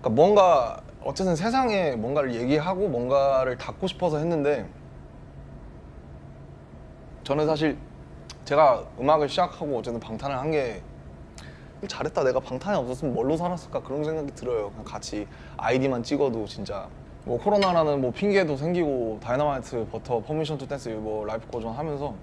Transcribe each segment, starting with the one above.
그러니까 뭔가 어쨌든 세상에 뭔가를 얘기하고 뭔가를 닫고 싶어서 했는데 저는 사실 제가 음악을 시작하고 어쨌든 방탄을 한 게 잘했다 내가 방탄이 없었으면 뭘로 살았을까 그런 생각이 들어요. 그냥 같이 아이디만 찍어도 진짜 뭐 코로나라는 뭐 핑계도 생기고 다이너마이트 버터 퍼미션 투 댄스 뭐 라이프 고전 하면서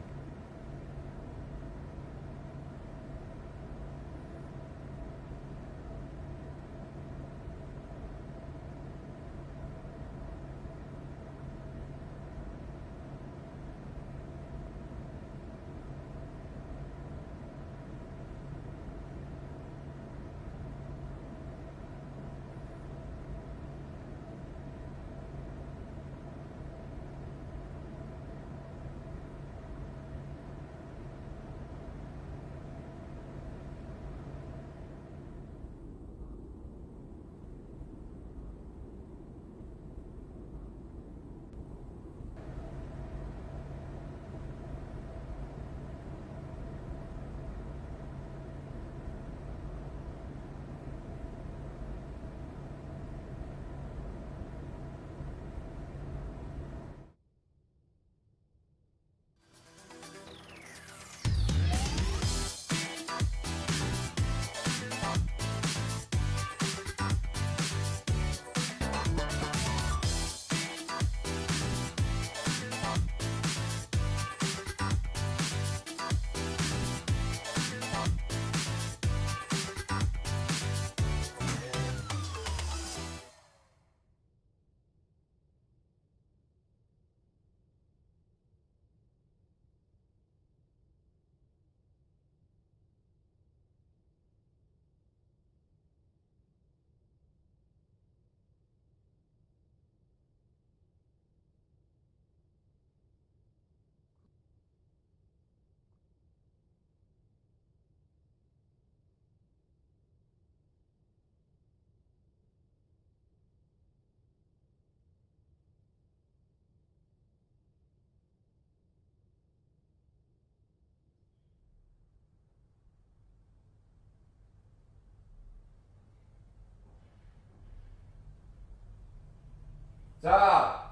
자,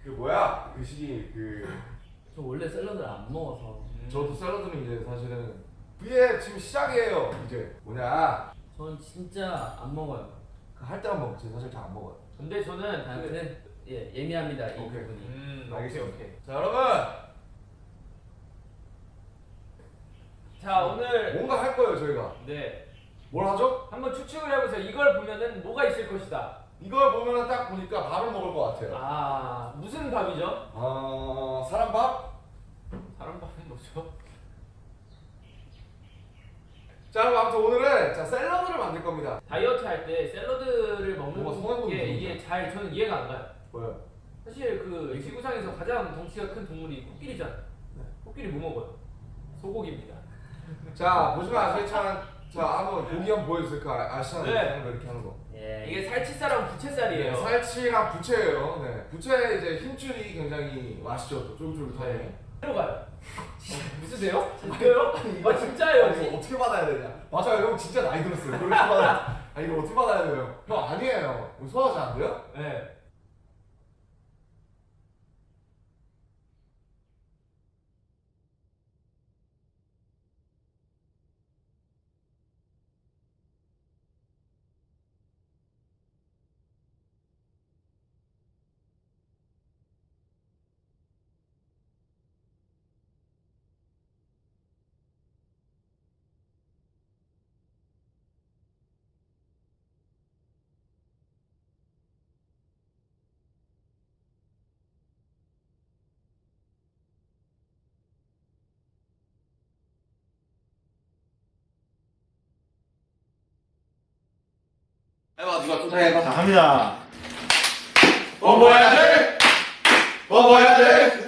그 뭐야? 그 시기 저 원래 샐러드를 안 먹어서. 저도 샐러드는 이제 사실은 그게 지금 시작이에요. 이제 뭐냐? 저는 진짜 안 먹어요. 할 때만 먹지 사실 잘 안 먹어요. 근데 저는 예민합니다 이 오케이. 부분이. 알겠습니다. 자 여러분 자 오늘 뭔가 할 거예요 저희가. 네 뭘 하죠? 한번 추측을 해보세요. 이걸 보면은 뭐가 있을 것이다. 이걸 보면은 딱 보니까 밥을 먹을 것 같아요. 아 무슨 밥이죠? 사람밥? 사람밥은 뭐죠? 자 여러분 아무튼 오늘은 자 샐러드를 만들 겁니다. 다이어트 할 때 샐러드를 먹는 뭔가 손해보는 게 거죠. 이게 잘 저는 이해가 안 가요. 뭐요? 사실 그 지구상에서 가장 덩치가 큰 동물이 코끼리잖아요. 코끼리 뭐 먹어요? 소고기입니다. 자 보시면 아시겠지만 자 한번 고기 한번 보여주세요. 그 아시잖아요. 네. 이렇게 하는 거. 예 이게 살치살하고 부채살이에요. 네, 살치랑 부채예요. 네, 부채 이제 힘줄이 굉장히 맛있죠. 또 쫄깃쫄깃하고. 네. 들어가요. 무슨데요? 진짜요? 아 진짜예요. 이거 어떻게 받아야 되냐? 맞아요, 형 진짜 나이 들었어요. 그렇게 받아. 아 이거 어떻게 받아야 돼요? 형 아니에요. 소화하지 안 돼요? 네. 해봐, 누가 좀 해봐. 자, 갑니다. 먹어야 돼. 먹어야 돼.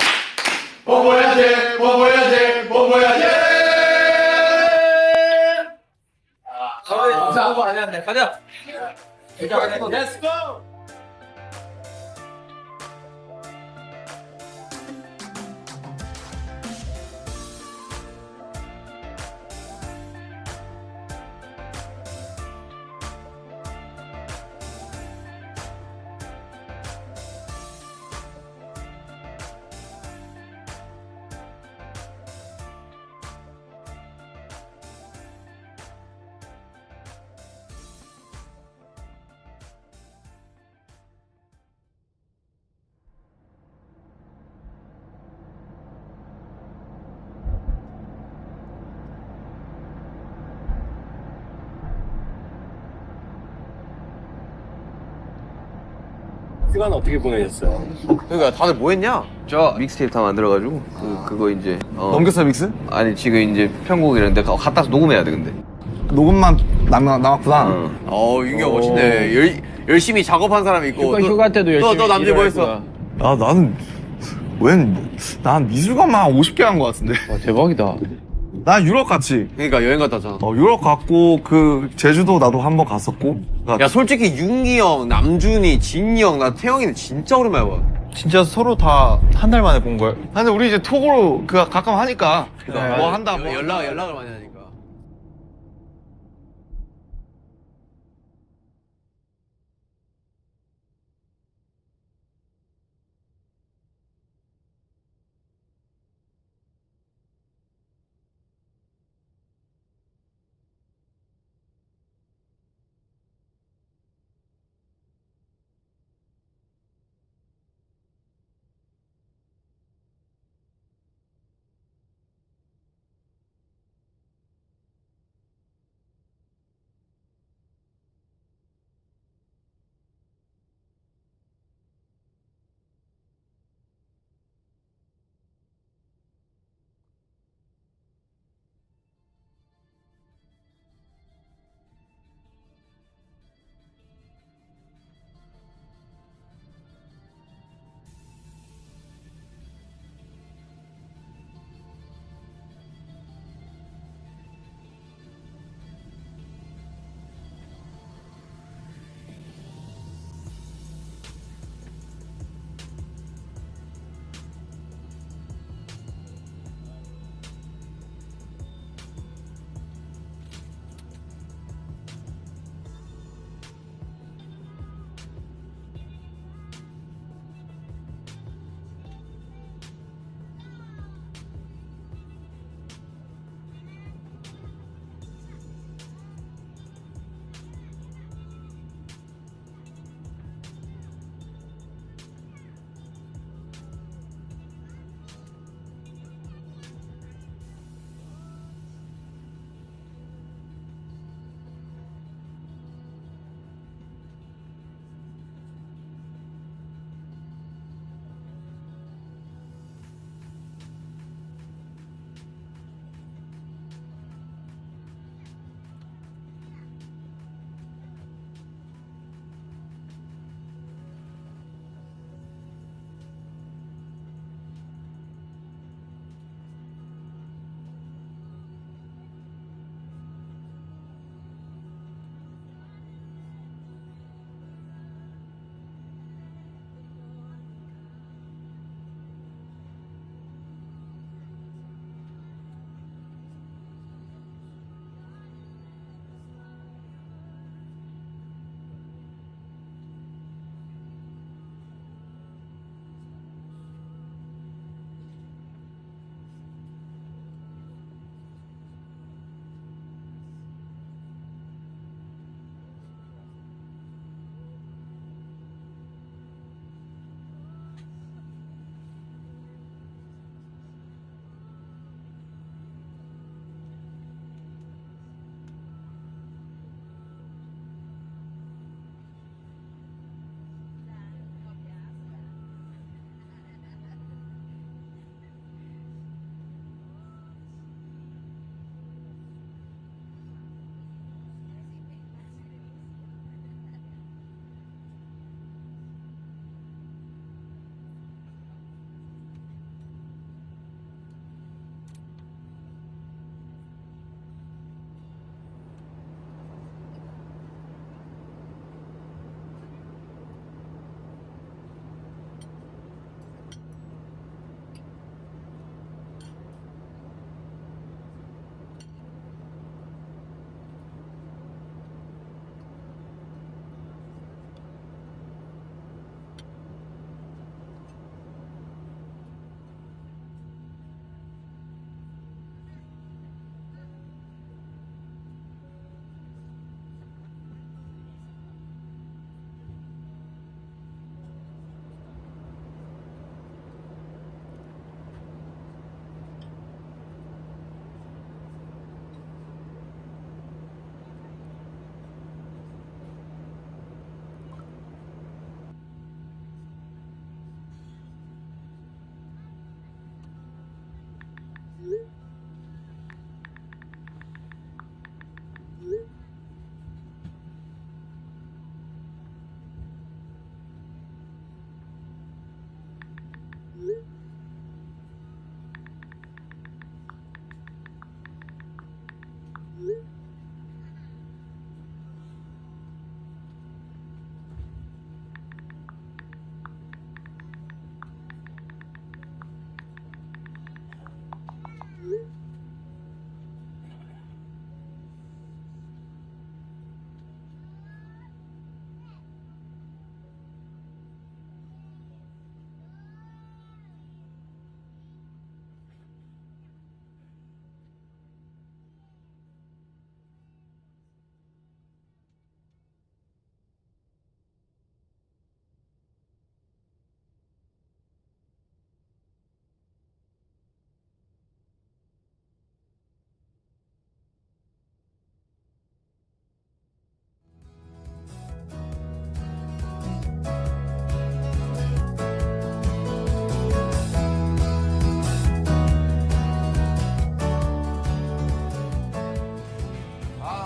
먹어야 돼. 먹어야 돼. 먹어야 돼. 자, 한번 아니야, 네, 가자. Let's go. 시간 어떻게 보내셨어요? 그러니까 다들 뭐 했냐? 저 믹스테이프 다 만들어가지고 그거 이제 넘겼어 믹스? 아니 지금 이제 편곡이랑 내가 갖다 와서 녹음해야 돼 근데. 녹음만 남았구나. 윤기가 멋있네. 열심히 작업한 사람이 있고. 휴가 때도 열심히 너 남들 뭐 했어? 아 나는 난 미술관만 한 50개 한 거 같은데. 와, 대박이다. 난 유럽 갔지. 그러니까 여행 갔다 왔잖아. 유럽 갔고 그 제주도 나도 한 번 갔었고. 야 솔직히 윤기 형, 남준이, 진이 형, 나 태영이는 진짜 오랜만에 봐. 진짜 서로 다 한 달 만에 본 거야. 근데 우리 이제 톡으로 그 가끔 하니까 뭐 한다 뭐 연락을 많이 하니까.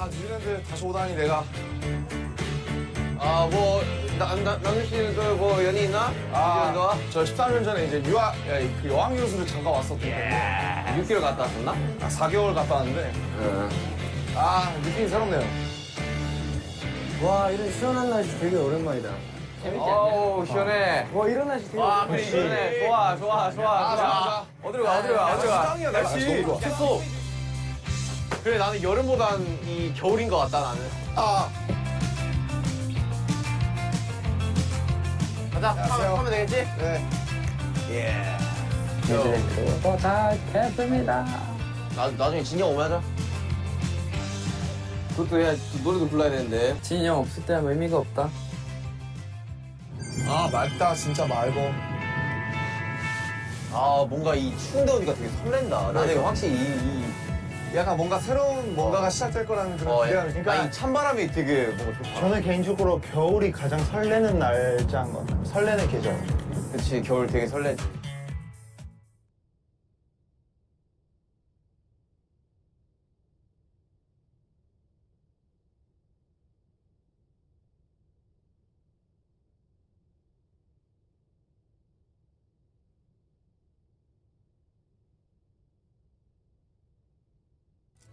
뉴질랜드 다시 오다니 내가. 아뭐 남준 씨는 또 뭐 연이 있나? 뉴질랜드와? 저 13년 전에 이제 그 여왕유수를 잠깐 왔었는데 6km 갔다 왔었나? 4개월 갔다 왔는데 느낌이 새롭네요. 와 이런 시원한 날씨 되게 오랜만이다. 어우 시원해. 와 이런 날씨 되게 와 그래 시원해. 좋아. 좋아. 어디로 가? 짱이야 날씨. 너무 좋아. 됐어. 그래 나는 여름보단 이 겨울인 것 같다 나는. 가자. 하면 되겠지? 네. 예. 뉴질랜드 도착했습니다. 나중에 진영 오면 하자. 그것도 해야 노래도 불러야 되는데. 진이 형 없을 때는 의미가 없다. 맑다 진짜 맑어. 뭔가 이 추운 더우니까 되게 설렌다. 나는 확실히 이 약간 뭔가 새로운 뭔가가 시작될 거라는 그런 기대감이. 그러니까 이 찬바람이 되게 뭔가 좋다. 저는 개인적으로 겨울이 가장 설레는 날짜인 것 같아요. 설레는 계절. 그치 겨울 되게 설레지.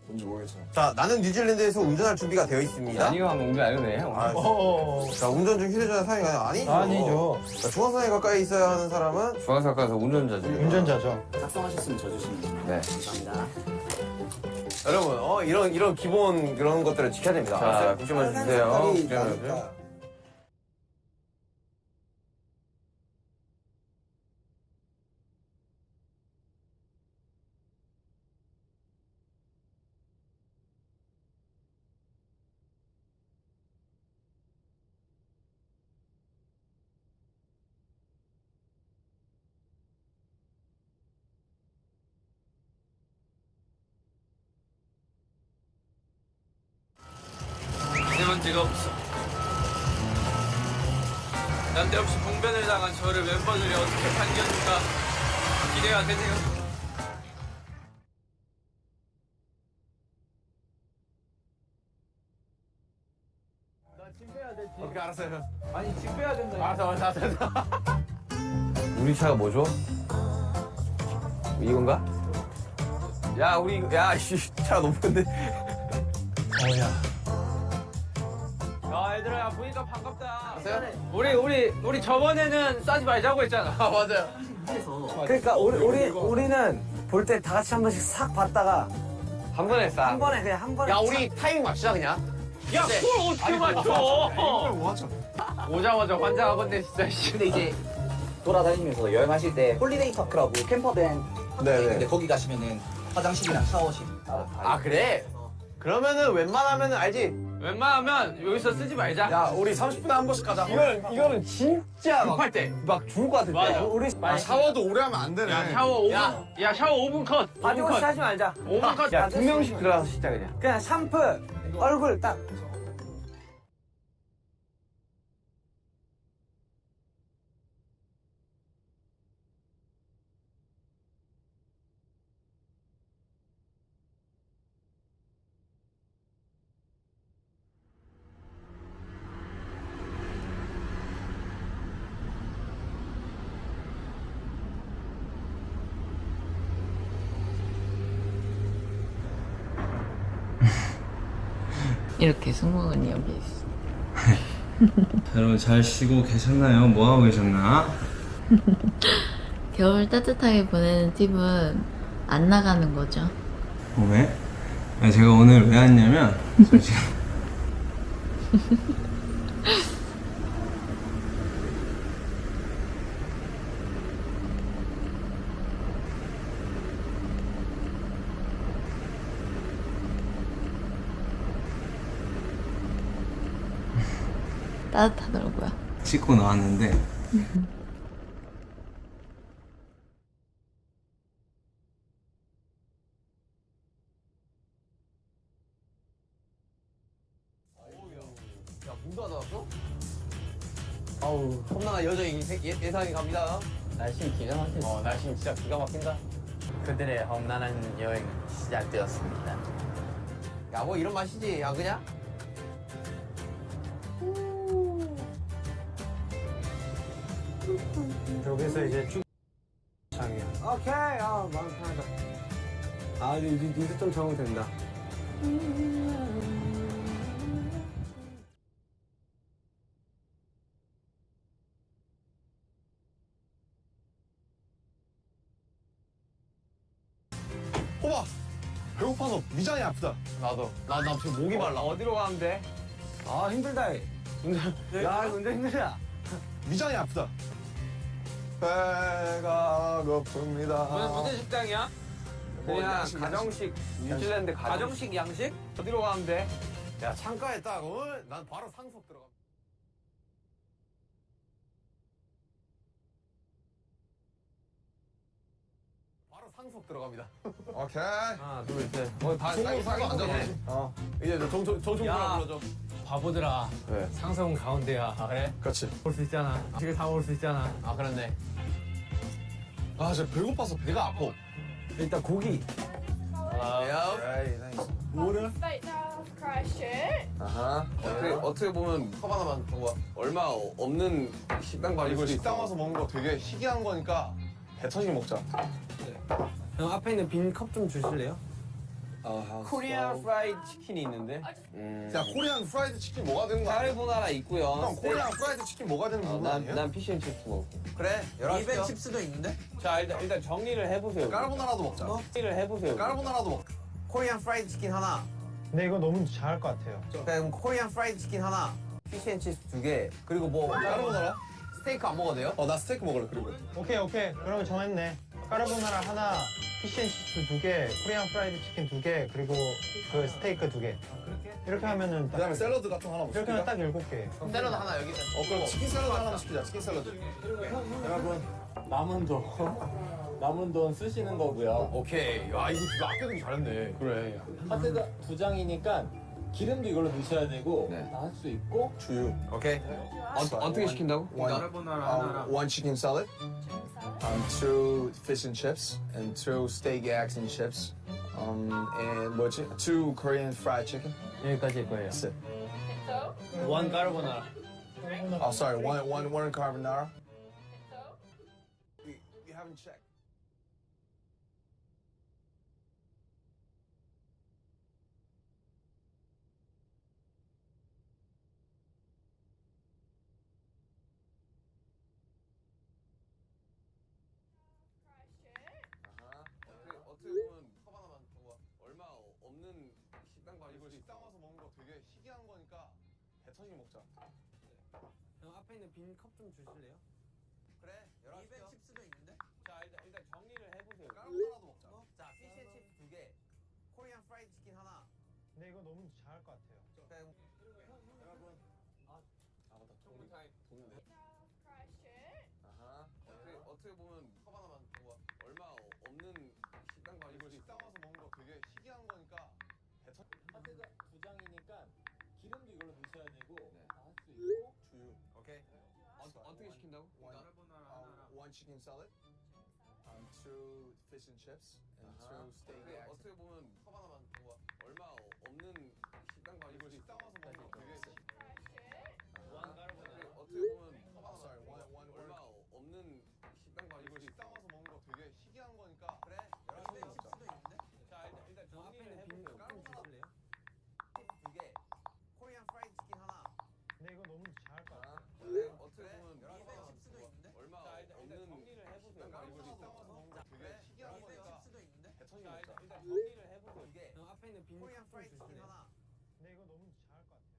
뭔지 모르겠어요. 자 나는 뉴질랜드에서 운전할 준비가 되어 있습니다. 이거 하면 운전 안 해도 돼. 자 운전 중 휴대전화 사용이 아니죠. 아니죠. 자, 중앙선에 가까이 있어야 하는 사람은 중앙사 가서 운전자지. 운전자죠. 여러분 이런 기본 그런 것들을 지켜야 됩니다. 자, 국좀만 주세요. 미세먼지가 없어. 난데없이 봉변을 당한 저를 멤버들이 어떻게 반겨줄까 기대가 되네요. 오케이 알았어요. 아니 집 빼야 된다. 알았어. 우리 차가 뭐죠? 이건가? 차가 너무 큰데. 야 얘들아 야 보니까 반갑다. 우리 저번에는 싸지 말자고 했잖아. 맞아요. 그러니까 우리는 볼 때 다 같이 한 번씩 싹 봤다가 한 번에 싸. 한 번에 그냥 한 번에. 야 우리 타이밍 맞추자 그냥. 야 그걸 어떻게 맞춰? 오자마자 환장하건데 진짜. 근데 이제 돌아다니면서 여행하실 때 홀리데이 파크라고 캠퍼밴 근데 거기 가시면은 화장실이랑 샤워실 아 그래? 그러면은 웬만하면은 알지? 웬만하면 여기서 쓰지 말자. 야 우리 30분에 한 번씩 가자. 이거는 진짜 급할 때. 막 죽을 것 같을 때. 맞아. 우리 샤워도 오래 하면 안 되네. 야 샤워 5분. 야 샤워 5분 컷. 5분 바디워시 컷. 하지 말자. 5분 컷. 야, 2명씩 들어가서 씻자 그냥. 그냥 샴푸, 얼굴 딱. 이렇게 승무원이 여기 있어. 여러분 잘 쉬고 계셨나요? 뭐 하고 계셨나? 겨울 따뜻하게 보내는 팁은 안 나가는 거죠. 왜? 아니, 제가 오늘 왜 왔냐면 저 지금 따뜻하더라고요. 씻고 나왔는데 문 닫아놨어? 아우 험난한 여정이 예상이 갑니다. 날씨는 기가 막혔어. 날씨는 진짜 기가 막힌다. 그들의 험난한 여행 시작되었습니다. 야, 뭐 이런 맛이지. 야, 그냥? 여기서 이제 쭉 장이야. 오케이. 아, 마음 편하다. 아, 이제 좀 적응된다. 호박! 배고파서 위장이 아프다. 나도. 나 지금 목이 말라. 어디로 가면 돼? 아, 힘들다. 야, 이거 운전 힘들다. 위장이 아프다. 배가 고픕니다. 무슨 식당이야? 그냥 가정식 뉴질랜드 가정식 양식? 어디로 가면 돼? 야, 창가에 딱, 난 바로 상속 들어가. 바로 상속 들어갑니다. 오케이. 하나, 둘, 셋. 다 상속 앉아서. 이제 조종 야. 불러줘. 바보들아. 네. 상성은 가운데야. 아, 그래? 그렇지. 올 수 있잖아. 지금 다 올 수 있잖아. 아, 그렇네. 아, 진짜 배고파서 배가 아파. 일단 고기. 야, 에이, 나이스. Straight down Christchurch. 아하. 어떻게 보면 컵 하나만 뭐 얼마 없는 식당 발일 이거 수도 식당 있어. 와서 먹는 거 되게 희귀한 거니까 배 터지게 먹자. 형 앞에 있는 빈 컵 좀 주실래요? 코리안 프라이드 치킨이 있는데. 야, 코리안 프라이드 치킨 뭐가 되는 거야? 카르보나라 있고요. 형, 코리안 프라이드 치킨 뭐가 되는 부분 아니야? 난 피쉬앤칩스 먹을게. 그래. 입에 칩스도 있는데? 자, 일단 정리를 해보세요. 까르보나라도 먹자. 정리를 해보세요. 까르보나라도 먹자. 코리안 프라이드 치킨 하나. 근데 이거 너무 잘할 것 같아요. 그럼 코리안 프라이드 치킨 하나. 피쉬앤칩스 2개. 그리고 뭐 까르보나라? 스테이크 안 먹어도 돼요? 나 스테이크 먹을래, 그리고. 오케이. 그러면 정했네. 까르보나라 하나, 피쉬앤치즈 2개, 코리안 프라이드 치킨 2개, 그리고 그 스테이크 2개. 이렇게 하면은 그 다음에 샐러드 같은 거 하나 이렇게 하면 먹자. 딱 7개. 샐러드 하나 여기 있다. 그럼 치킨 샐러드 하나만 시키자, 치킨 샐러드. 남은 돈 쓰시는 거고요. 오케이. 야, 이거 진짜 아껴두기 잘했네. 그래. 카드가 2장이니까 기름도 이걸로 넣으셔야 되고 네. 다 할 수 있고 주유. 오케이. 어떻게 시킨다고? One chicken salad, 2 fish and chips, and 2 steak, eggs and chips. And 뭐지? 2 Korean fried chicken. 여기까지일 거예요. That's it. So, 원 까르보나라. Oh, sorry, one carbonara. so. We haven't checked. Christchurch. 어떻게 보면 컵 하나만 뭐 얼마 없는 식당 발일 이거 수도 식당 있어. 와서 먹는 거 되게 희귀한 거니까 배 터지게 먹자. 형 앞에 있는 빈 컵 좀 주실래요? 그래. 입에 칩스도 있는데? 자, 일단 정리를 해보세요. 까르보나라도 먹자. 자, 피쉬앤칩스 2개. 코리안 프라이드 치킨 하나. 근데 이거 너무 잘할 것 같아요. 그럼 맞다. 정리 타임 돈인데. Down Christchurch. 아하. 어떻게 보면 컵 하나만 뭐 얼마 없는 식당 발일 이거 수도 식당 있어. 와서 먹는 거 되게 희귀한 거니까 배 터. 카드가 2장이니까 기름도 이걸로 넣으셔야 되고 네. 다 할 수 있고 주유. 오케이. 어떻게 시킨다고? One chicken salad, 2 fish and chips, and 2 steak, eggs. 어떻게 보면 컵 하나만 뭐 얼마 없는 식당 발일 이거 수도 식당 있어. 와서 먹는 거 되게 Christchurch. 어떻게 보면 sorry, 얼마 없는 식당 발일 이거 수도 식당 있어. 와서 먹는 거 되게 희귀한 거니까 그래. 입에 칩스도 있는데? 자, 일단 형 앞에 정리를 있는 빈 해보세요. 컵 좀 주실래요? 칩스 2개. 코리안 프라이드 치킨 하나. 근데 이거 너무 잘할 것 같아요. 어떻게 보면 입에 칩스도 있는데? 얼마 없는 정리를 해보세요. 이거 식당 와서 먹는 거 되게 희귀한 입에 거니까 칩스도 있는데? 배 터지게 자, 먹자. 일단 정리를 해보세요. 2개. 형 앞에 있는 빈 코리안 컵 좀 프라이드 치킨 주실래요? 하나. 근데 이거 너무 잘할 것 같아요.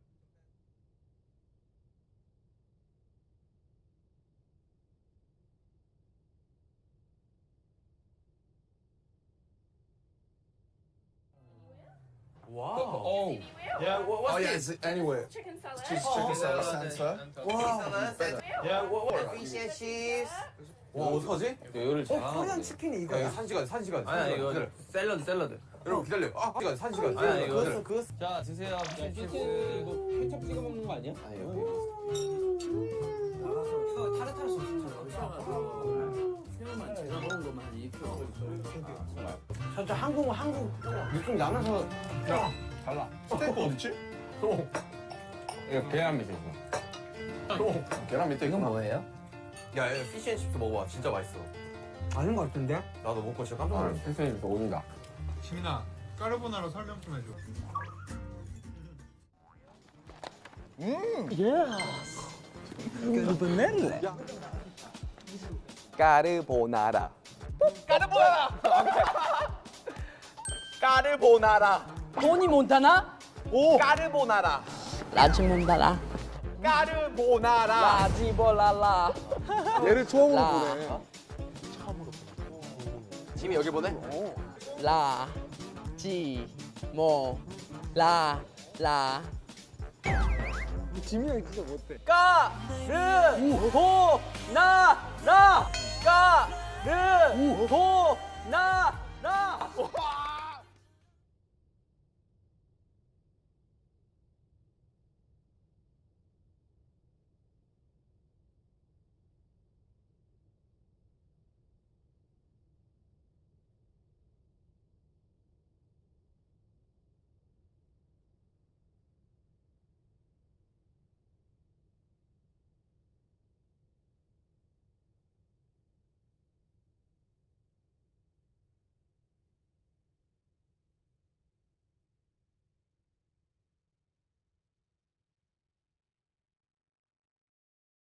와우. See me wheel? Yeah, Oh yeah, it's anywhere. Chicken salad. Just chicken salad, Santa. Wheel. 피쉬앤칩스. 와, 어떡하지? 요리를 잘하나 코리안 보네. 치킨이 이거야. 야, 산시간. 아니야, 이거 샐러드. 여러분 기다려. 산시간. 아니야, 이거 기다려. 자, 드세요. 피쉬 이거 케첩 찍어 먹는 거 아니야? 이거 타르타르 소스 새우만 제가 먹은 것만 이렇게 살짝 한국 느낌 나면서 달라. 스테이크 어딨지? 이거 계란 밑에 있어. 계란 밑에 이건 있구나. 뭐예요? 야, 이거 피시앤칩스 먹어봐. 진짜 맛있어. 아는 것 같은데? 나도 먹고 진짜 깜짝 놀랐어. 피시앤칩스 오진다. 지민아, 까르보나라 설명 좀 해줘. 까르보나라. 까르보나라. 토니 몬타나? 까르보나라. 라지 몬타나? 까르보나라. 라지볼라라. 얘를 처음으로 라. 보네. 지미 여기 보내? 라. 지. 모. 라. 라. 까르보나라. 까르보나라.